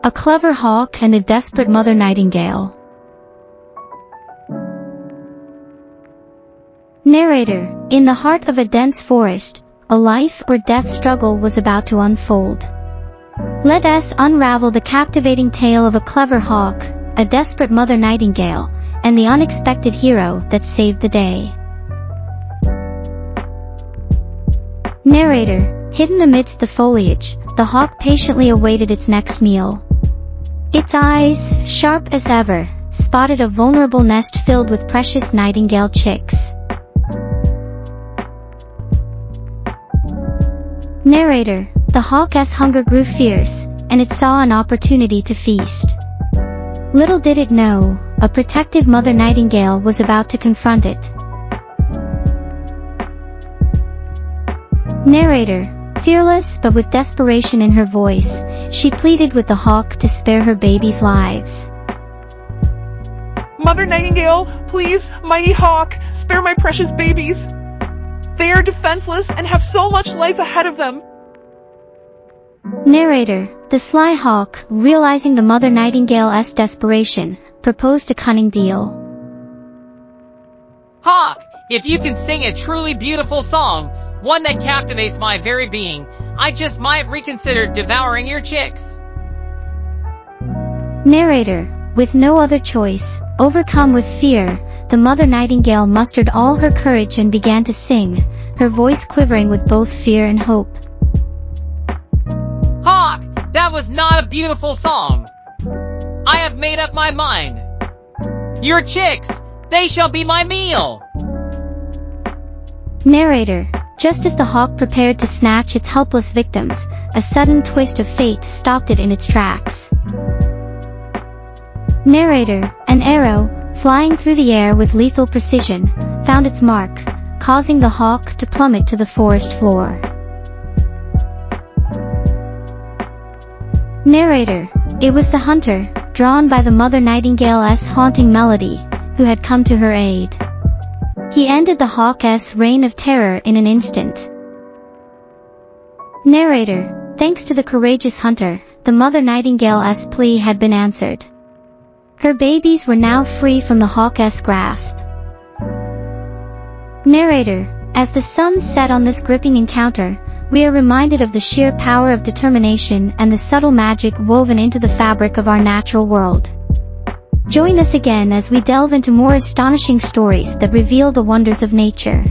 A clever hawk and a desperate mother nightingale. Narrator: in the heart of a dense forest, a life or death struggle was about to unfold. Let us unravel the captivating tale of a clever hawk, a desperate mother nightingale, and the unexpected hero that saved the day. Narrator: hidden amidst the foliage, the hawk patiently awaited its next meal. Its eyes, sharp as ever, spotted a vulnerable nest filled with precious nightingale chicks. Narrator: the hawk's hunger grew fierce, and it saw an opportunity to feast. Little did it know, a protective mother nightingale was about to confront it. Narrator: fearless but with desperation in her voice, she pleaded with the hawk to spare her babies' lives. Mother Nightingale, please, mighty hawk, spare my precious babies. They are defenseless and have so much life ahead of them. Narrator: the sly hawk, realizing the mother nightingale's desperation, proposed a cunning deal. Hawk, if you can sing a truly beautiful song, one that captivates my very being, I just might reconsider devouring your chicks. Narrator: with no other choice, overcome with fear, the mother nightingale mustered all her courage and began to sing, her voice quivering with both fear and hope. Hawk, that was not a beautiful song. I have made up my mind. Your chicks, they shall be my meal. Narrator: just as the hawk prepared to snatch its helpless victims, a sudden twist of fate stopped it in its tracks. Narrator: an arrow, flying through the air with lethal precision, found its mark, causing the hawk to plummet to the forest floor. Narrator: it was the hunter, drawn by the mother nightingale's haunting melody, who had come to her aid. He ended the hawk's reign of terror in an instant. Narrator: thanks to the courageous hunter, the mother nightingale's plea had been answered. Her babies were now free from the hawk's grasp. Narrator: as the sun set on this gripping encounter, we are reminded of the sheer power of determination and the subtle magic woven into the fabric of our natural world. Join us again as we delve into more astonishing stories that reveal the wonders of nature.